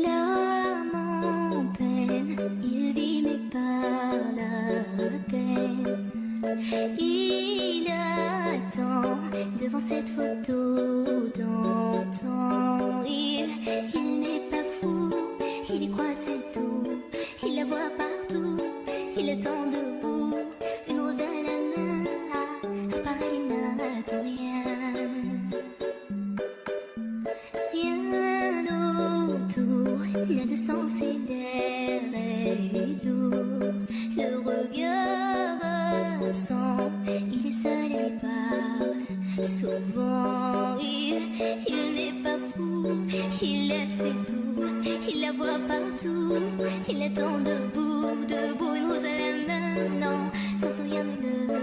L'âme en peine, il vit mais par la peine. Il attend devant cette photo d'antan. Il n'est pas fou, il y croit c'est tout. Il la voit partout, il attend debout, une rose à la main. À part elle, il n'attend rien. Rien autour, il y a de sens et l'air est lourd. Le regard absent, il est seul et lui parle souvent. Il n'est pas fou, il aime c'est tout. Il la voit partout, il attend debout, une rose à la main. Non, non, rien ne le